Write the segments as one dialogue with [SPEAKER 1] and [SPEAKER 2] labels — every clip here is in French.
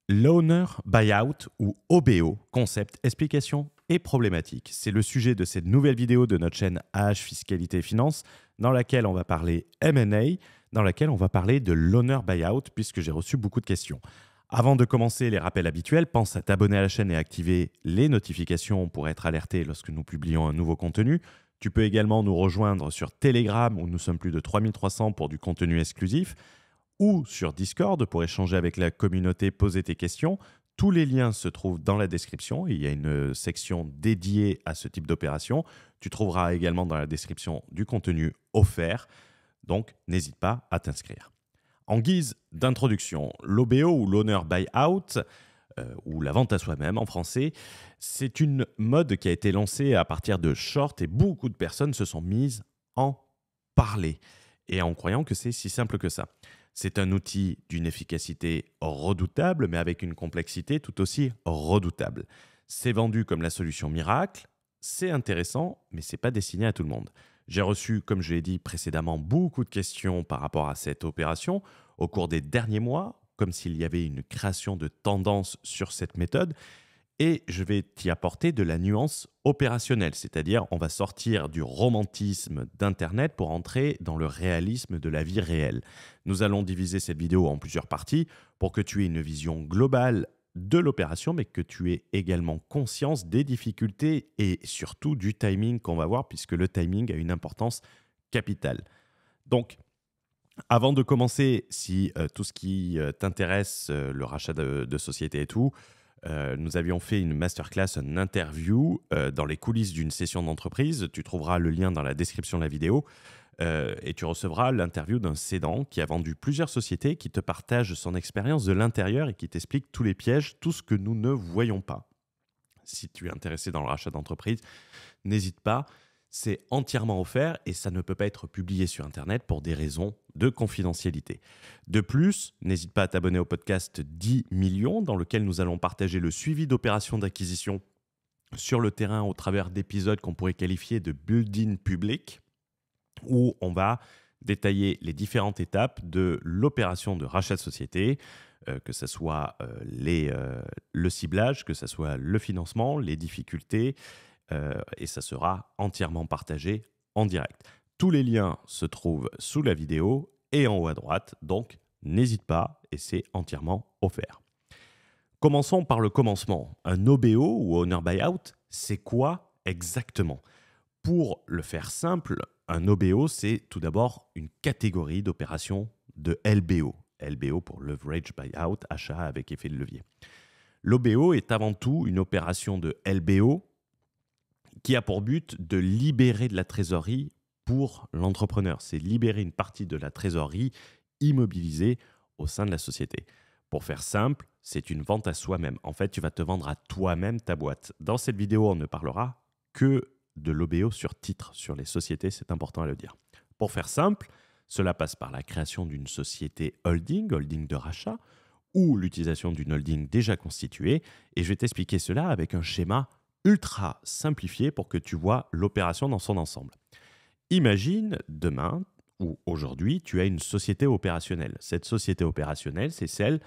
[SPEAKER 1] L'owner buyout ou OBO, concept, explication et problématique. C'est le sujet de cette nouvelle vidéo de notre chaîne AH Fiscalité et Finance dans laquelle on va parler M&A, dans laquelle on va parler de l'owner buyout puisque j'ai reçu beaucoup de questions. Avant de commencer les rappels habituels, pense à t'abonner à la chaîne et activer les notifications pour être alerté lorsque nous publions un nouveau contenu. Tu peux également nous rejoindre sur Telegram où nous sommes plus de 3300 pour du contenu exclusif, ou sur Discord pour échanger avec la communauté, poser tes questions. Tous les liens se trouvent dans la description. Il y a une section dédiée à ce type d'opération. Tu trouveras également dans la description du contenu offert. Donc, n'hésite pas à t'inscrire. En guise d'introduction, l'OBO ou l'owner buyout, ou la vente à soi-même en français, c'est une mode qui a été lancée à partir de shorts et beaucoup de personnes se sont mises en parler et en croyant que c'est si simple que ça. C'est un outil d'une efficacité redoutable, mais avec une complexité tout aussi redoutable. C'est vendu comme la solution miracle, c'est intéressant, mais ce n'est pas destiné à tout le monde. J'ai reçu, comme je l'ai dit précédemment, beaucoup de questions par rapport à cette opération au cours des derniers mois, comme s'il y avait une création de tendance sur cette méthode. Et je vais t'y apporter de la nuance opérationnelle, c'est-à-dire on va sortir du romantisme d'Internet pour entrer dans le réalisme de la vie réelle. Nous allons diviser cette vidéo en plusieurs parties pour que tu aies une vision globale de l'opération, mais que tu aies également conscience des difficultés et surtout du timing qu'on va voir, puisque le timing a une importance capitale. Donc, avant de commencer, si tout ce qui t'intéresse, le rachat de société et tout, nous avions fait une masterclass, une interview dans les coulisses d'une session d'entreprise. Tu trouveras le lien dans la description de la vidéo et tu recevras l'interview d'un cédant qui a vendu plusieurs sociétés, qui te partage son expérience de l'intérieur et qui t'explique tous les pièges, tout ce que nous ne voyons pas. Si tu es intéressé dans le rachat d'entreprise, n'hésite pas. C'est entièrement offert et ça ne peut pas être publié sur Internet pour des raisons de confidentialité. De plus, n'hésite pas à t'abonner au podcast 10 millions dans lequel nous allons partager le suivi d'opérations d'acquisition sur le terrain au travers d'épisodes qu'on pourrait qualifier de building public où on va détailler les différentes étapes de l'opération de rachat de société, que ce soit le ciblage, que ce soit le financement, les difficultés, et ça sera entièrement partagé en direct. Tous les liens se trouvent sous la vidéo et en haut à droite, donc n'hésite pas et c'est entièrement offert. Commençons par le commencement. Un OBO ou Owner Buyout, c'est quoi exactement? Pour le faire simple, un OBO, c'est tout d'abord une catégorie d'opérations de LBO. LBO pour Leverage Buyout, achat avec effet de levier. L'OBO est avant tout une opération de LBO qui a pour but de libérer de la trésorerie pour l'entrepreneur. C'est libérer une partie de la trésorerie immobilisée au sein de la société. Pour faire simple, c'est une vente à soi-même. En fait, tu vas te vendre à toi-même ta boîte. Dans cette vidéo, on ne parlera que de l'OBO sur titre, sur les sociétés, c'est important à le dire. Pour faire simple, cela passe par la création d'une société holding de rachat, ou l'utilisation d'une holding déjà constituée. Et je vais t'expliquer cela avec un schéma ultra simplifié pour que tu vois l'opération dans son ensemble. Imagine demain ou aujourd'hui, tu as une société opérationnelle. Cette société opérationnelle, c'est celle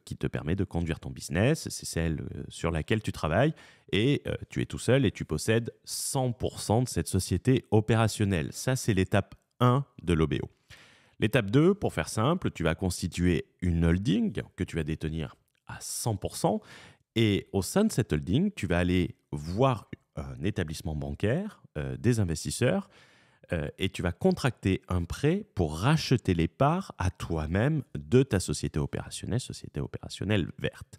[SPEAKER 1] qui te permet de conduire ton business, c'est celle sur laquelle tu travailles et tu es tout seul et tu possèdes 100% de cette société opérationnelle. Ça, c'est l'étape 1 de l'OBO. L'étape 2, pour faire simple, tu vas constituer une holding que tu vas détenir à 100%. Et au sein de cette holding, tu vas aller voir un établissement bancaire, des investisseurs, et tu vas contracter un prêt pour racheter les parts à toi-même de ta société opérationnelle verte.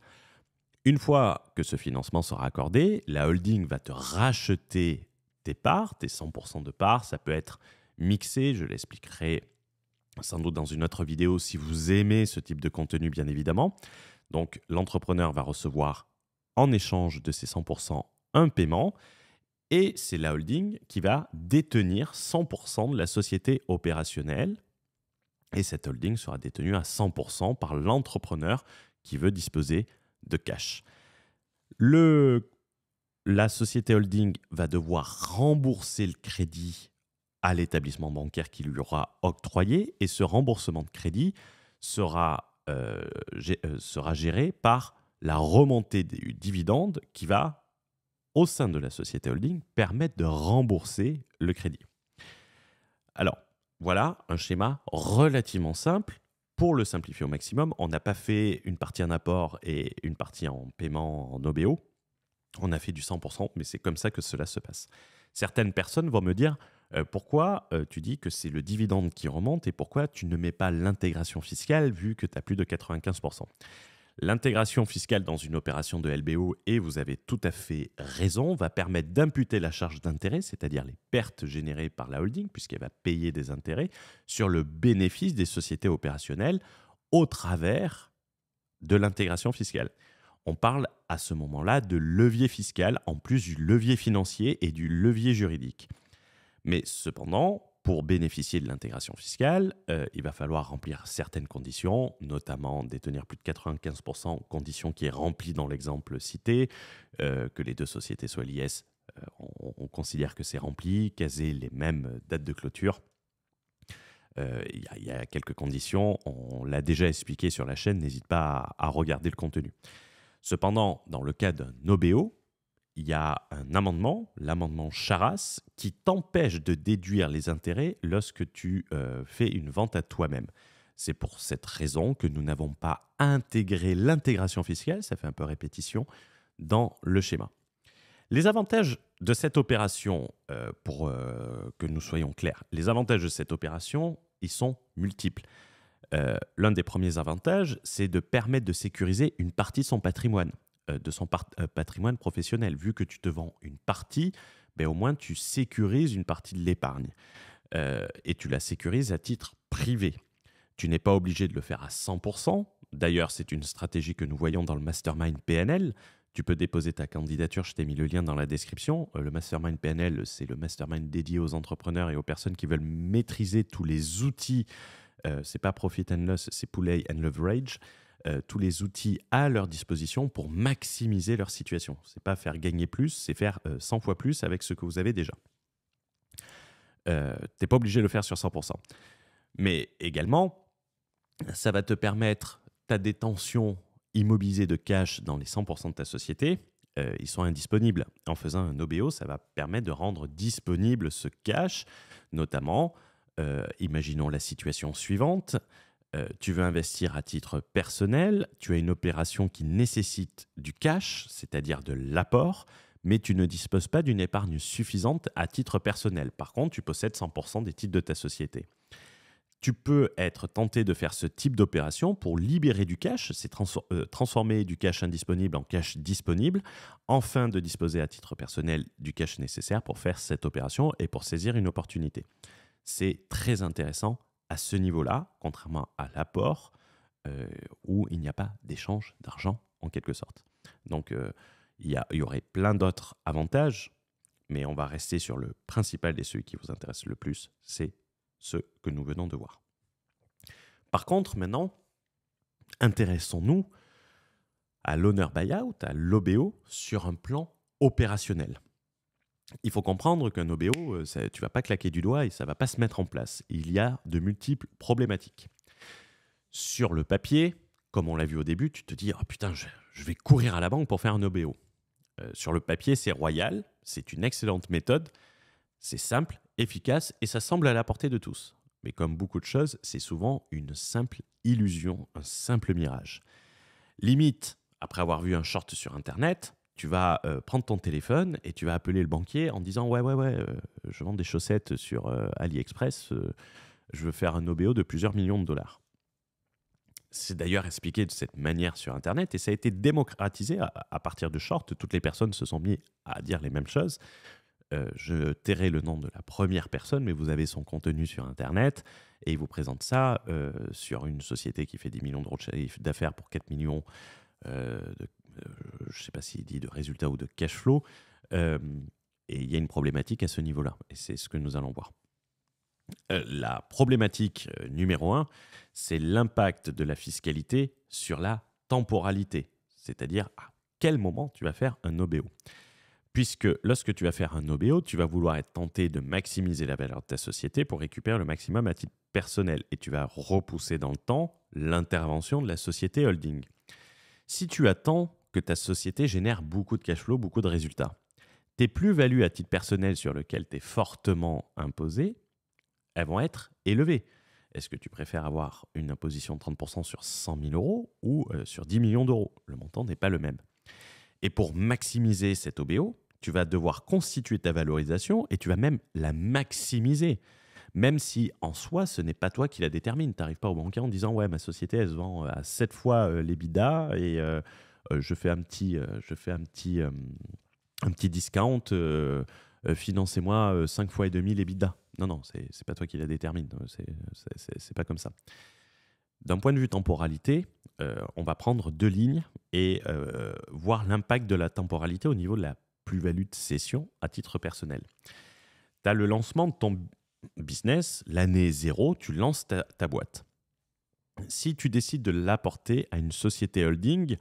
[SPEAKER 1] Une fois que ce financement sera accordé, la holding va te racheter tes parts, tes 100% de parts. Ça peut être mixé, je l'expliquerai sans doute dans une autre vidéo si vous aimez ce type de contenu, bien évidemment. Donc, l'entrepreneur va recevoir en échange de ses 100% un paiement et c'est la holding qui va détenir 100% de la société opérationnelle et cette holding sera détenue à 100% par l'entrepreneur qui veut disposer de cash. La société holding va devoir rembourser le crédit à l'établissement bancaire qui lui aura octroyé et ce remboursement de crédit sera sera géré par la remontée des dividendes qui va, au sein de la société holding, permettre de rembourser le crédit. Alors, voilà un schéma relativement simple. Pour le simplifier au maximum, on n'a pas fait une partie en apport et une partie en paiement en OBO. On a fait du 100%, mais c'est comme ça que cela se passe. Certaines personnes vont me dire pourquoi tu dis que c'est le dividende qui remonte et pourquoi tu ne mets pas l'intégration fiscale vu que tu as plus de 95%. L'intégration fiscale dans une opération de LBO, et vous avez tout à fait raison, va permettre d'imputer la charge d'intérêt, c'est-à-dire les pertes générées par la holding, puisqu'elle va payer des intérêts, sur le bénéfice des sociétés opérationnelles au travers de l'intégration fiscale. On parle à ce moment-là de levier fiscal en plus du levier financier et du levier juridique. Mais cependant, pour bénéficier de l'intégration fiscale, il va falloir remplir certaines conditions, notamment détenir plus de 95%, condition qui est remplie dans l'exemple cité, que les deux sociétés soient l'IS, on considère que c'est rempli, qu'elles aient les mêmes dates de clôture. Il y a quelques conditions, on l'a déjà expliqué sur la chaîne, n'hésite pas à regarder le contenu. Cependant, dans le cas d'un OBO, il y a un amendement, l'amendement Charras, qui t'empêche de déduire les intérêts lorsque tu fais une vente à toi-même. C'est pour cette raison que nous n'avons pas intégré l'intégration fiscale, ça fait un peu répétition, dans le schéma. Les avantages de cette opération, pour que nous soyons clairs, les avantages de cette opération, ils sont multiples. L'un des premiers avantages, c'est de permettre de sécuriser une partie de son patrimoine. De son patrimoine professionnel. Vu que tu te vends une partie, ben au moins tu sécurises une partie de l'épargne et tu la sécurises à titre privé. Tu n'es pas obligé de le faire à 100%. D'ailleurs, c'est une stratégie que nous voyons dans le Mastermind PNL. Tu peux déposer ta candidature, je t'ai mis le lien dans la description. Le Mastermind PNL, c'est le mastermind dédié aux entrepreneurs et aux personnes qui veulent maîtriser tous les outils. C'est pas Profit and Loss, c'est Pulay and Leverage. Tous les outils à leur disposition pour maximiser leur situation. Ce n'est pas faire gagner plus, c'est faire 100 fois plus avec ce que vous avez déjà. Tu n'es pas obligé de le faire sur 100%. Mais également, ça va te permettre ta détention immobilisée de cash dans les 100% de ta société. Ils sont indisponibles. En faisant un OBO, ça va permettre de rendre disponible ce cash, notamment, imaginons la situation suivante. Tu veux investir à titre personnel, tu as une opération qui nécessite du cash, c'est-à-dire de l'apport, mais tu ne disposes pas d'une épargne suffisante à titre personnel. Par contre, tu possèdes 100% des titres de ta société. Tu peux être tenté de faire ce type d'opération pour libérer du cash, c'est transformer du cash indisponible en cash disponible, afin de disposer à titre personnel du cash nécessaire pour faire cette opération et pour saisir une opportunité. C'est très intéressant à ce niveau-là, contrairement à l'apport, où il n'y a pas d'échange d'argent en quelque sorte. Donc, il y aurait plein d'autres avantages, mais on va rester sur le principal et celui qui vous intéresse le plus, c'est ce que nous venons de voir. Par contre, maintenant, intéressons-nous à l'owner buyout, à l'OBO, sur un plan opérationnel. Il faut comprendre qu'un OBO, tu ne vas pas claquer du doigt et ça ne va pas se mettre en place. Il y a de multiples problématiques. Sur le papier, comme on l'a vu au début, tu te dis « Ah putain, je vais courir à la banque pour faire un OBO ». Sur le papier, c'est royal, c'est une excellente méthode, c'est simple, efficace et ça semble à la portée de tous. Mais comme beaucoup de choses, c'est souvent une simple illusion, un simple mirage. Limite, après avoir vu un short sur Internet, tu vas prendre ton téléphone et tu vas appeler le banquier en disant « Ouais, je vends des chaussettes sur AliExpress, je veux faire un OBO de plusieurs millions de dollars. » C'est d'ailleurs expliqué de cette manière sur Internet et ça a été démocratisé à partir de short. Toutes les personnes se sont mis à dire les mêmes choses. Je tairai le nom de la première personne, mais vous avez son contenu sur Internet et il vous présente ça sur une société qui fait 10 millions d'euros de chiffre d'affaires pour 4 millions je ne sais pas s'il dit de résultats ou de cash flow. Et il y a une problématique à ce niveau-là et c'est ce que nous allons voir. La problématique numéro 1, c'est l'impact de la fiscalité sur la temporalité, c'est-à-dire à quel moment tu vas faire un OBO. Puisque lorsque tu vas faire un OBO, tu vas vouloir être tenté de maximiser la valeur de ta société pour récupérer le maximum à titre personnel. Et tu vas repousser dans le temps l'intervention de la société holding. Si tu attends que ta société génère beaucoup de cash flow, beaucoup de résultats, tes plus-values à titre personnel sur lesquelles tu es fortement imposé, elles vont être élevées. Est-ce que tu préfères avoir une imposition de 30% sur 100 000 euros ou sur 10 millions d'euros? Le montant n'est pas le même. Et pour maximiser cet OBO, tu vas devoir constituer ta valorisation et tu vas même la maximiser. Même si en soi, ce n'est pas toi qui la détermine. Tu n'arrives pas au banquier en disant « Ouais, ma société, elle se vend à 7 fois l'EBITDA et je fais un petit discount, financez-moi 5 fois et demi l'EBITDA. » Non, non, ce n'est pas toi qui la détermine. C'est pas comme ça. D'un point de vue temporalité, on va prendre 2 lignes et voir l'impact de la temporalité au niveau de la plus-value de cession à titre personnel. Tu as le lancement de ton business, l'année 0, tu lances ta boîte. Si tu décides de l'apporter à une société holding,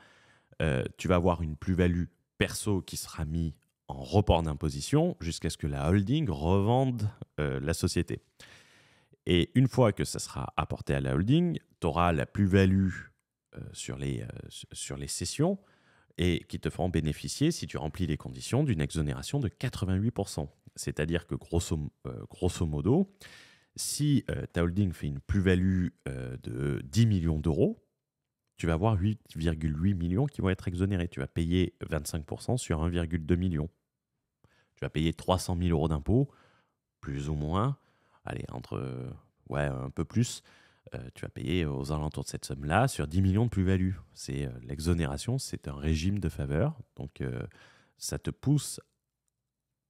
[SPEAKER 1] tu vas avoir une plus-value perso qui sera mise en report d'imposition jusqu'à ce que la holding revende la société. Et une fois que ça sera apporté à la holding, tu auras la plus-value sur les cessions et qui te feront bénéficier, si tu remplis les conditions, d'une exonération de 88%. C'est-à-dire que grosso modo, si ta holding fait une plus-value de 10 millions d'euros, tu vas avoir 8,8 millions qui vont être exonérés. Tu vas payer 25% sur 1,2 million. Tu vas payer 300 000 euros d'impôts, plus ou moins. Allez, un peu plus. Tu vas payer aux alentours de cette somme-là sur 10 millions de plus-value. C'est l'exonération, c'est un régime de faveur. Donc, ça te pousse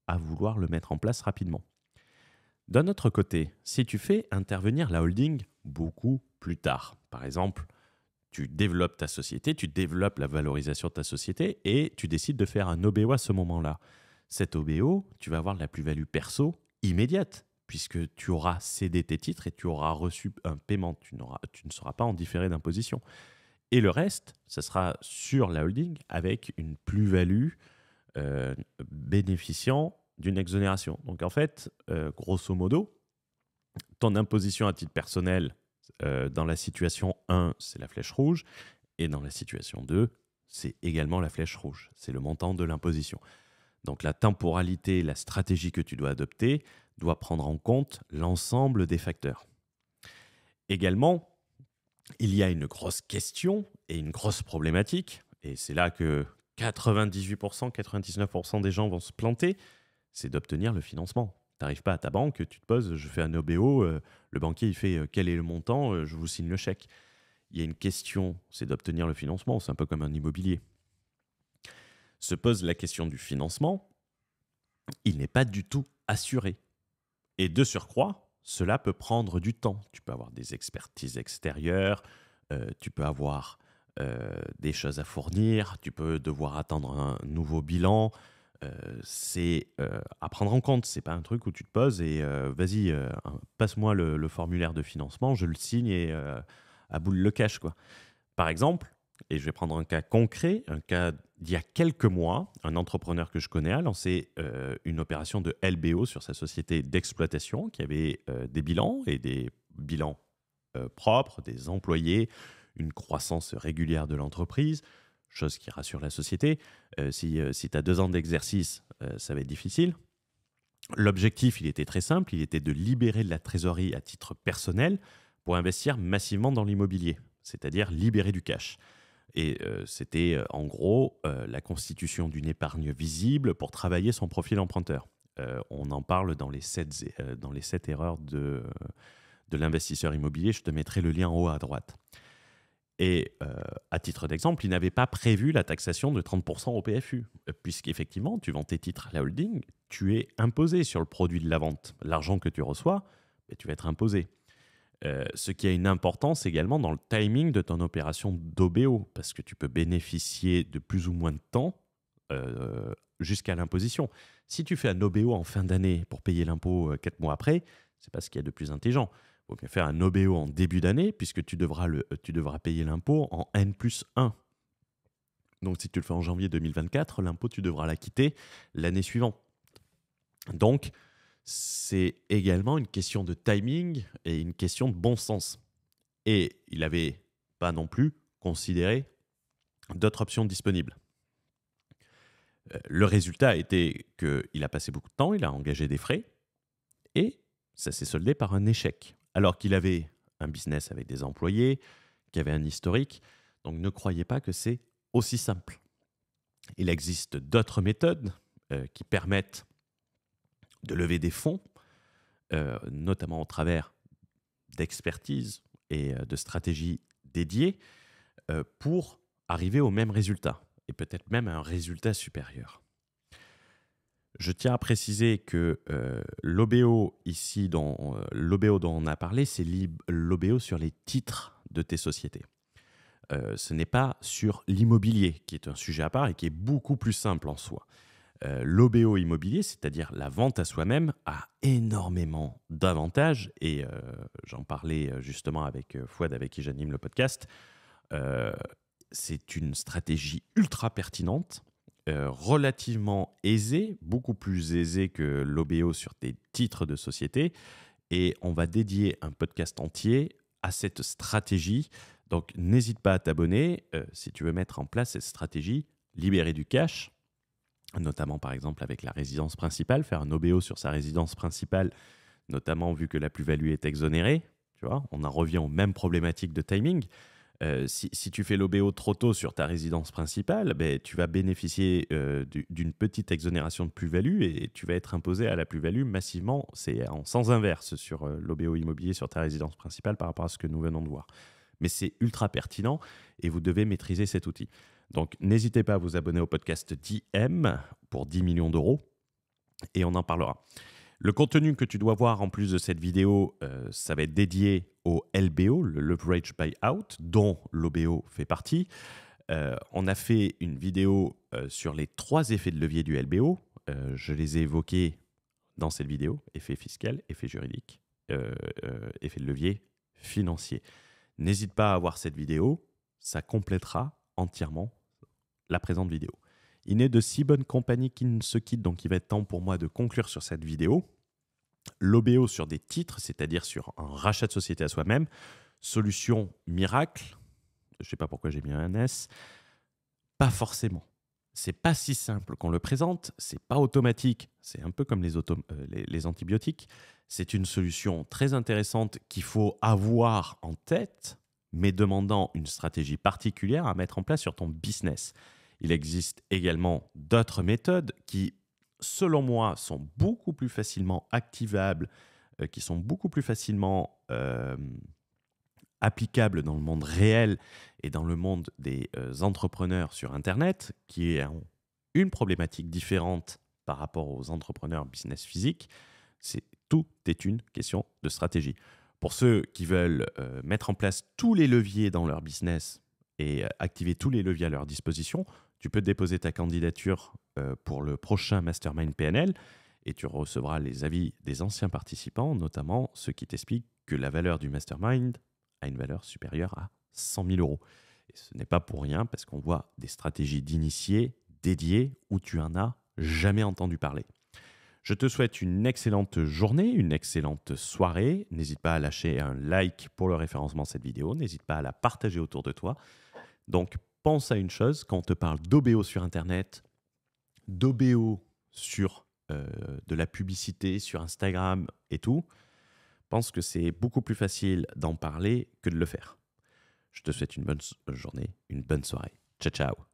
[SPEAKER 1] à vouloir le mettre en place rapidement. D'un autre côté, si tu fais intervenir la holding beaucoup plus tard, par exemple, tu développes ta société, tu développes la valorisation de ta société et tu décides de faire un OBO à ce moment-là. Cet OBO, tu vas avoir de la plus-value perso immédiate puisque tu auras cédé tes titres et tu auras reçu un paiement. Tu ne seras pas en différé d'imposition. Et le reste, ça sera sur la holding avec une plus-value bénéficiant d'une exonération. Donc en fait, grosso modo, ton imposition à titre personnel dans la situation 1, c'est la flèche rouge, et dans la situation 2, c'est également la flèche rouge. C'est le montant de l'imposition. Donc la temporalité, la stratégie que tu dois adopter doit prendre en compte l'ensemble des facteurs. Également, il y a une grosse question et une grosse problématique, et c'est là que 98%, 99% des gens vont se planter, c'est d'obtenir le financement. Tu n'arrives pas à ta banque, tu te poses, je fais un OBO, le banquier il fait quel est le montant, je vous signe le chèque. Il y a une question, c'est d'obtenir le financement, c'est un peu comme un immobilier. Se pose la question du financement, il n'est pas du tout assuré. Et de surcroît, cela peut prendre du temps. Tu peux avoir des expertises extérieures, tu peux avoir des choses à fournir, tu peux devoir attendre un nouveau bilan. C'est à prendre en compte. Ce n'est pas un truc où tu te poses et vas-y, passe-moi le formulaire de financement, je le signe et à boule le cash, quoi. Par exemple, et je vais prendre un cas concret, un cas d'il y a quelques mois, un entrepreneur que je connais a lancé une opération de LBO sur sa société d'exploitation qui avait des bilans et des bilans propres, des employés, une croissance régulière de l'entreprise, chose qui rassure la société. Si tu as 2 ans d'exercice, ça va être difficile. L'objectif, il était très simple, il était de libérer de la trésorerie à titre personnel pour investir massivement dans l'immobilier, c'est-à-dire libérer du cash. Et c'était en gros la constitution d'une épargne visible pour travailler son profil emprunteur. On en parle dans les 7 erreurs de l'investisseur immobilier. Je te mettrai le lien en haut à droite. Et à titre d'exemple, il n'avait pas prévu la taxation de 30% au PFU, puisqu'effectivement, tu vends tes titres à la holding, tu es imposé sur le produit de la vente. L'argent que tu reçois, tu vas être imposé. Ce qui a une importance également dans le timing de ton opération d'OBO, parce que tu peux bénéficier de plus ou moins de temps jusqu'à l'imposition. Si tu fais un OBO en fin d'année pour payer l'impôt 4 mois après, c'est pas ce qu'il y a de plus intelligent. Il vaut mieux faire un OBO en début d'année, puisque tu devras payer l'impôt en N+1. Donc, si tu le fais en janvier 2024, l'impôt, tu devras l'acquitter l'année suivante. Donc, c'est également une question de timing et une question de bon sens. Et il n'avait pas non plus considéré d'autres options disponibles. Le résultat a été qu'il a passé beaucoup de temps, il a engagé des frais et ça s'est soldé par un échec. Alors qu'il avait un business avec des employés, qu'il avait un historique. Donc ne croyez pas que c'est aussi simple. Il existe d'autres méthodes qui permettent de lever des fonds, notamment au travers d'expertise et de stratégies dédiées pour arriver au même résultat et peut-être même à un résultat supérieur. Je tiens à préciser que l'OBO ici, l'OBO dont on a parlé, c'est l'OBO sur les titres de tes sociétés. Ce n'est pas sur l'immobilier, qui est un sujet à part et qui est beaucoup plus simple en soi. L'OBO immobilier, c'est-à-dire la vente à soi-même, a énormément d'avantages et j'en parlais justement avec Fouad, avec qui j'anime le podcast. C'est une stratégie ultra pertinente, relativement aisée, beaucoup plus aisée que l'OBO sur tes titres de société. Et on va dédier un podcast entier à cette stratégie. Donc, n'hésite pas à t'abonner si tu veux mettre en place cette stratégie, libérer du cash, notamment par exemple avec la résidence principale, faire un OBO sur sa résidence principale, notamment vu que la plus-value est exonérée. Tu vois, on en revient aux mêmes problématiques de timing. Si tu fais l'OBO trop tôt sur ta résidence principale, ben, tu vas bénéficier d'une petite exonération de plus-value et tu vas être imposé à la plus-value massivement. C'est en sens inverse sur l'OBO immobilier sur ta résidence principale par rapport à ce que nous venons de voir. Mais c'est ultra pertinent et vous devez maîtriser cet outil. Donc, n'hésitez pas à vous abonner au podcast 10M pour 10 millions d'euros et on en parlera. Le contenu que tu dois voir en plus de cette vidéo, ça va être dédié au LBO, le Leverage Buyout, dont l'OBO fait partie. On a fait une vidéo sur les 3 effets de levier du LBO. Je les ai évoqués dans cette vidéo. Effet fiscal, effet juridique, effet de levier financier. N'hésite pas à voir cette vidéo, ça complétera entièrement la présente vidéo. Il n'est de si bonne compagnie qui ne se quitte, donc il va être temps pour moi de conclure sur cette vidéo. L'OBO sur des titres, c'est-à-dire sur un rachat de société à soi-même, solution miracle, je ne sais pas pourquoi j'ai mis un S, pas forcément. C'est pas si simple qu'on le présente, c'est pas automatique, c'est un peu comme les antibiotiques. C'est une solution très intéressante qu'il faut avoir en tête, mais demandant une stratégie particulière à mettre en place sur ton business. Il existe également d'autres méthodes qui, selon moi, sont beaucoup plus facilement activables, qui sont beaucoup plus facilement applicables dans le monde réel et dans le monde des entrepreneurs sur Internet, qui ont une problématique différente par rapport aux entrepreneurs business physique. Tout est une question de stratégie. Pour ceux qui veulent mettre en place tous les leviers dans leur business et activer tous les leviers à leur disposition, tu peux déposer ta candidature pour le prochain Mastermind PNL et tu recevras les avis des anciens participants, notamment ceux qui t'expliquent que la valeur du Mastermind a une valeur supérieure à 100 000 euros. Et ce n'est pas pour rien parce qu'on voit des stratégies d'initiés dédiées où tu en as jamais entendu parler. Je te souhaite une excellente journée, une excellente soirée. N'hésite pas à lâcher un like pour le référencement de cette vidéo. N'hésite pas à la partager autour de toi. Donc, pense à une chose, quand on te parle d'OBO sur Internet, d'OBO sur de la publicité sur Instagram et tout, pense que c'est beaucoup plus facile d'en parler que de le faire. Je te souhaite une bonne journée, une bonne soirée. Ciao, ciao.